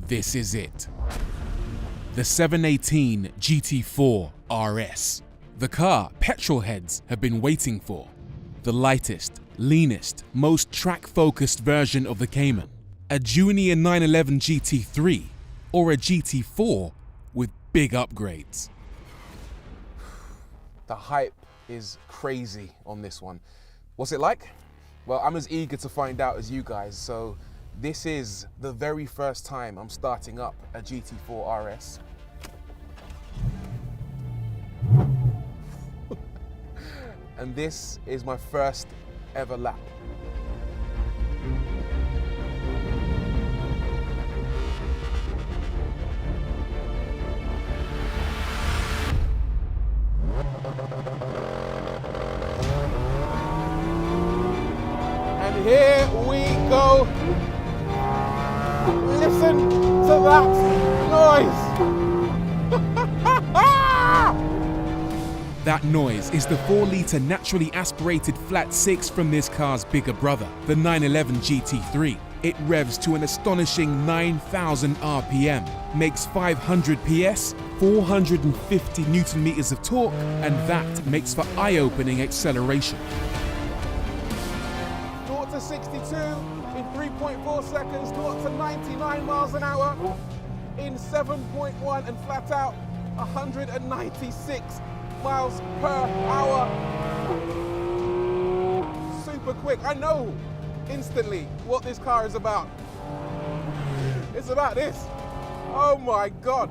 This is it. The 718 GT4 RS. The car petrol heads have been waiting for. The lightest, leanest, most track-focused version of the Cayman. A junior 911 GT3 or a GT4 with big upgrades. The hype is crazy on this one. What's it like? Well, I'm as eager to find out as you guys, so this is the very first time I'm starting up a GT4 RS. And this is my first ever lap. And here we go. Listen to that noise. That noise is the 4-litre naturally aspirated flat 6 from this car's bigger brother, the 911 GT3. It revs to an astonishing 9,000 RPM, makes 500 PS, 450 Newton meters of torque, and that makes for eye-opening acceleration. 0 to 62 in 3.4 seconds, 0 to 99 miles an hour in 7.1, and flat out 196 miles per hour. Super quick. I know instantly what this car is about. It's about this. Oh my God.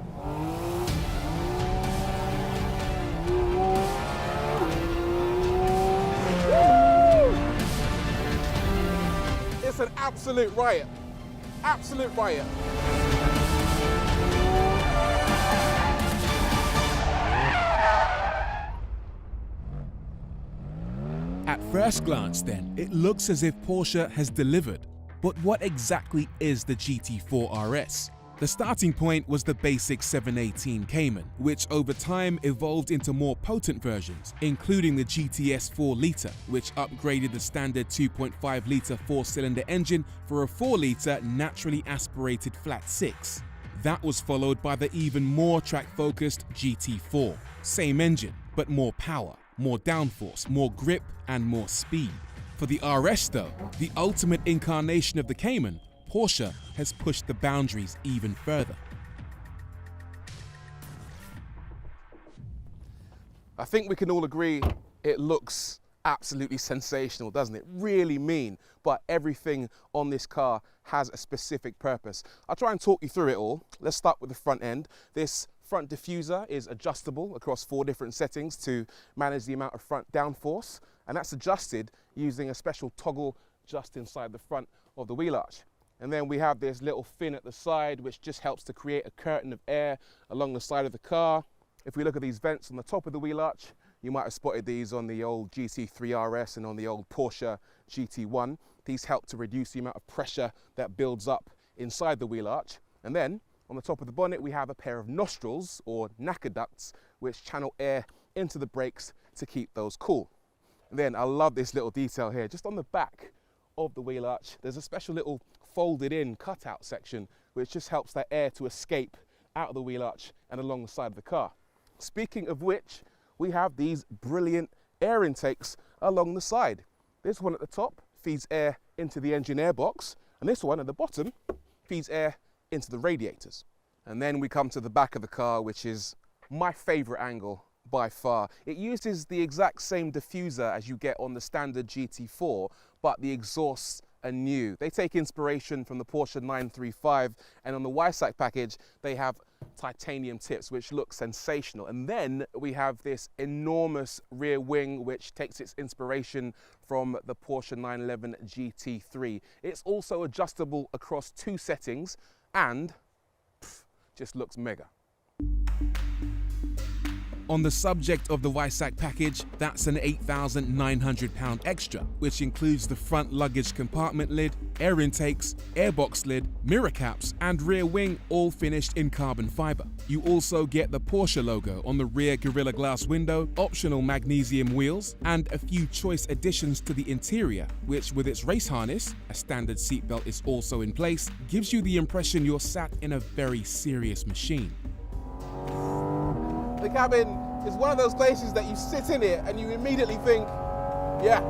Woo! It's an absolute riot. Absolute riot. At first glance then, it looks as if Porsche has delivered. But what exactly is the GT4 RS? The starting point was the basic 718 Cayman, which over time evolved into more potent versions, including the GTS 4-litre, which upgraded the standard 2.5-litre 4-cylinder engine for a 4-litre naturally aspirated flat 6. That was followed by the even more track-focused GT4. Same engine, but more power, more downforce, more grip, and more speed. For the RS though, the ultimate incarnation of the Cayman, Porsche has pushed the boundaries even further. I think we can all agree it looks absolutely sensational, doesn't it? Really mean, but everything on this car has a specific purpose. I'll try and talk you through it all. Let's start with the front end. This front diffuser is adjustable across 4 different settings to manage the amount of front downforce, and that's adjusted using a special toggle just inside the front of the wheel arch. And then we have this little fin at the side which just helps to create a curtain of air along the side of the car. If we look at these vents on the top of the wheel arch, you might have spotted these on the old GT3 RS and on the old Porsche GT1. These help to reduce the amount of pressure that builds up inside the wheel arch. And then on the top of the bonnet, we have a pair of nostrils or knacker ducts which channel air into the brakes to keep those cool. And then I love this little detail here, just on the back of the wheel arch, there's a special little folded in cutout section which just helps that air to escape out of the wheel arch and along the side of the car. Speaking of which, we have these brilliant air intakes along the side. This one at the top feeds air into the engine air box, and this one at the bottom feeds air into the radiators. And then we come to the back of the car, which is my favorite angle by far. It uses the exact same diffuser as you get on the standard GT4, but the exhausts are new. They take inspiration from the Porsche 935, and on the Y-Sac package, they have titanium tips, which look sensational. And then we have this enormous rear wing, which takes its inspiration from the Porsche 911 GT3. It's also adjustable across 2 settings, and just looks mega. On the subject of the Weissach package, that's an £8,900 extra, which includes the front luggage compartment lid, air intakes, airbox lid, mirror caps, and rear wing, all finished in carbon fiber. You also get the Porsche logo on the rear Gorilla Glass window, optional magnesium wheels, and a few choice additions to the interior, which with its race harness, a standard seatbelt is also in place, gives you the impression you're sat in a very serious machine. The cabin is one of those places that you sit in it and you immediately think, yeah,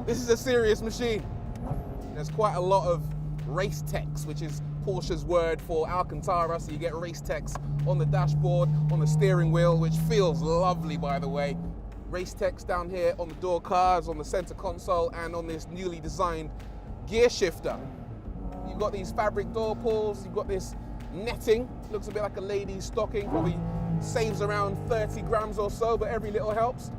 this is a serious machine. There's quite a lot of race text, which is Porsche's word for Alcantara, so you get race text on the dashboard, on the steering wheel, which feels lovely, by the way. Race text down here on the door cards, on the center console, and on this newly designed gear shifter. You've got these fabric door pulls, you've got this netting, looks a bit like a lady's stocking, probably saves around 30 grams or so, but every little helps.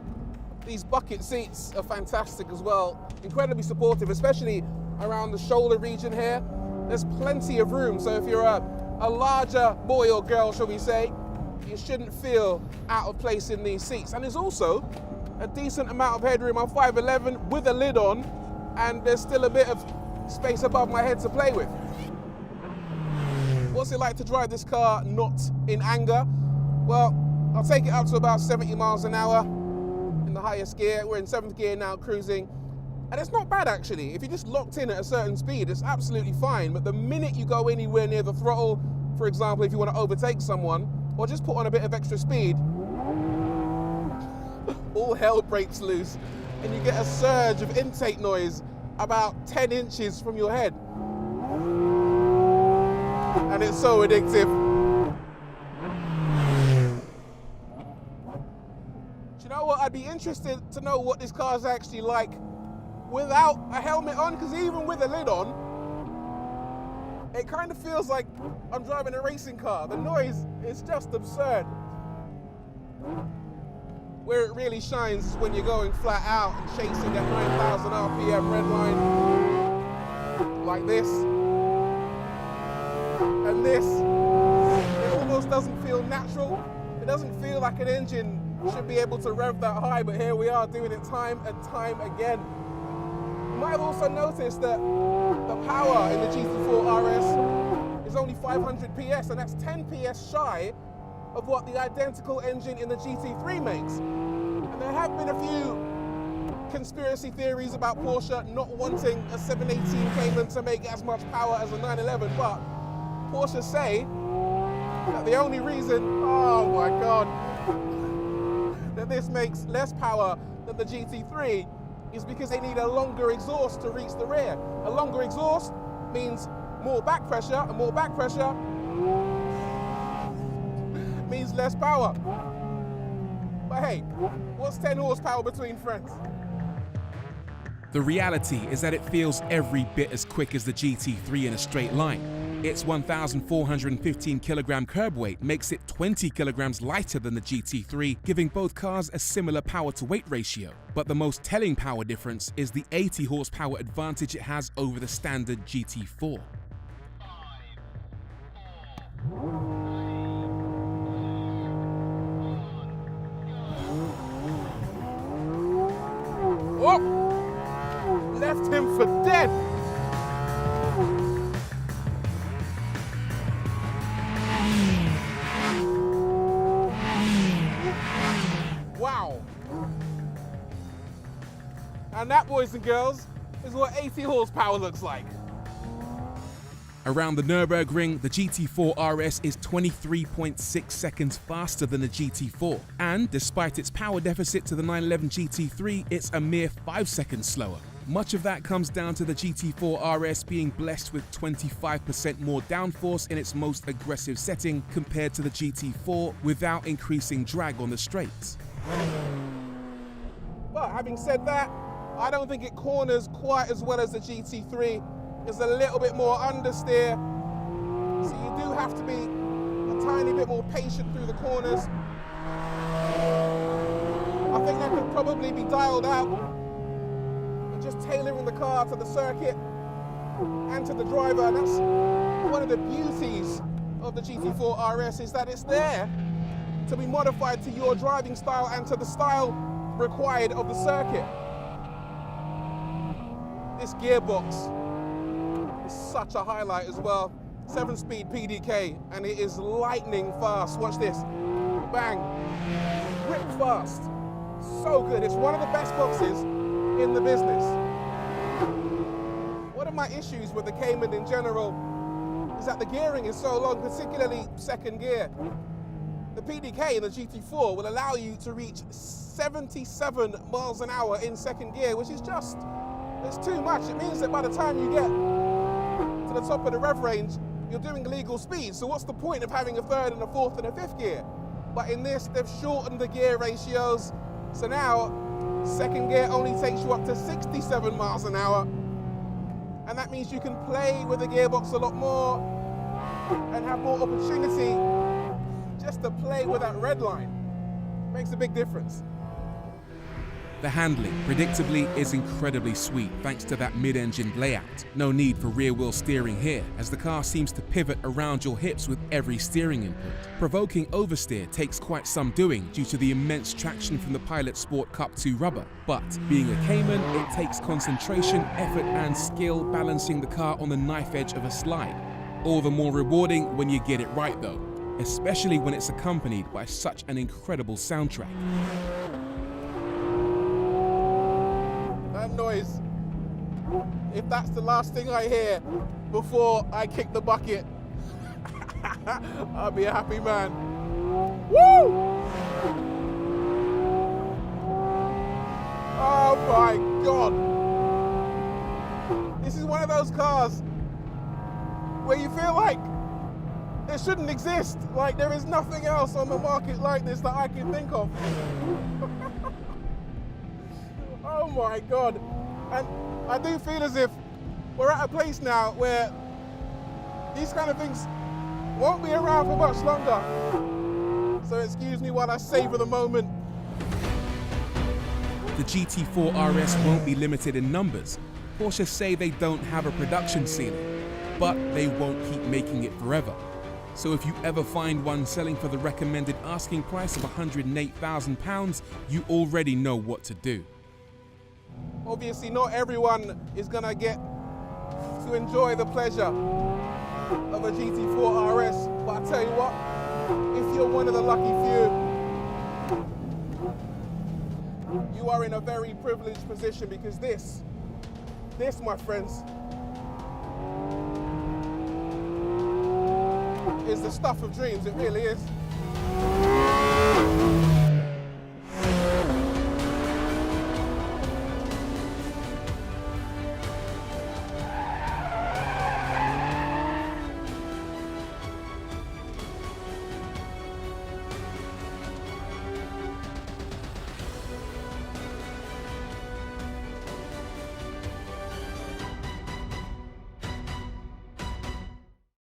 These bucket seats are fantastic as well, incredibly supportive, especially around the shoulder region here. There's plenty of room, so if you're a larger boy or girl, shall we say, you shouldn't feel out of place in these seats. And there's also a decent amount of headroom. I'm 5'11" with a lid on, and there's still a bit of space above my head to play with. What's it like to drive this car not in anger? Well, I'll take it up to about 70 miles an hour in the highest gear. We're in 7th gear now, cruising. And it's not bad, actually. If you're just locked in at a certain speed, it's absolutely fine. But the minute you go anywhere near the throttle, for example, if you want to overtake someone, or just put on a bit of extra speed, all hell breaks loose. And you get a surge of intake noise about 10 inches from your head. And it's so addictive. You know what? I'd be interested to know what this car's actually like without a helmet on, because even with a lid on, it kind of feels like I'm driving a racing car. The noise is just absurd. Where it really shines is when you're going flat out and chasing at 9,000 RPM redline like this. And this, it almost doesn't feel natural. It doesn't feel like an engine should be able to rev that high, but here we are doing it time and time again. You might have also noticed that the power in the GT4 RS is only 500 PS, and that's 10 PS shy of what the identical engine in the GT3 makes. And there have been a few conspiracy theories about Porsche not wanting a 718 Cayman to make as much power as a 911, but Porsche say that the only reason, oh my God, that this makes less power than the GT3 is because they need a longer exhaust to reach the rear. A longer exhaust means more back pressure, and more back pressure means less power. But hey, what's 10 horsepower between friends? The reality is that it feels every bit as quick as the GT3 in a straight line. Its 1,415 kilogram curb weight makes it 20 kilograms lighter than the GT3, giving both cars a similar power to weight ratio. But the most telling power difference is the 80 horsepower advantage it has over the standard GT4. Oh! Left him for dead! Wow. And that, boys and girls, is what 80 horsepower looks like. Around the Nürburgring, the GT4 RS is 23.6 seconds faster than the GT4. And despite its power deficit to the 911 GT3, it's a mere 5 seconds slower. Much of that comes down to the GT4 RS being blessed with 25% more downforce in its most aggressive setting compared to the GT4 without increasing drag on the straights. But having said that, I don't think it corners quite as well as the GT3. It's a little bit more understeer, so you do have to be a tiny bit more patient through the corners. I think that could probably be dialed out and just tailoring the car to the circuit and to the driver. And that's one of the beauties of the GT4 RS, is that it's there to be modified to your driving style and to the style required of the circuit. This gearbox is such a highlight as well. 7-speed PDK, and it is lightning fast. Watch this. Bang. Rip fast. So good. It's one of the best boxes in the business. One of my issues with the Cayman in general is that the gearing is so long, particularly second gear. The PDK in the GT4 will allow you to reach 77 miles an hour in second gear, which is just, it's too much. It means that by the time you get to the top of the rev range, you're doing illegal speed. So what's the point of having a third and a fourth and a fifth gear? But in this, they've shortened the gear ratios. So now, second gear only takes you up to 67 miles an hour. And that means you can play with the gearbox a lot more and have more opportunity just to play with that red line. Makes a big difference. The handling, predictably, is incredibly sweet thanks to that mid-engine layout. No need for rear-wheel steering here, as the car seems to pivot around your hips with every steering input. Provoking oversteer takes quite some doing due to the immense traction from the Pilot Sport Cup 2 rubber. But being a Cayman, it takes concentration, effort and skill balancing the car on the knife edge of a slide. All the more rewarding when you get it right though, especially when it's accompanied by such an incredible soundtrack. That noise, if that's the last thing I hear before I kick the bucket, I'll be a happy man. Woo! Oh my God. This is one of those cars where you feel like it shouldn't exist. Like there is nothing else on the market like this that I can think of. Oh my God. And I do feel as if we're at a place now where these kind of things won't be around for much longer. So excuse me while I savor the moment. The GT4 RS won't be limited in numbers. Porsche say they don't have a production ceiling, but they won't keep making it forever. So if you ever find one selling for the recommended asking price of £108,000, you already know what to do. Obviously, not everyone is gonna get to enjoy the pleasure of a GT4 RS, but I tell you what, if you're one of the lucky few, you are in a very privileged position because this, my friends, is the stuff of dreams. It really is.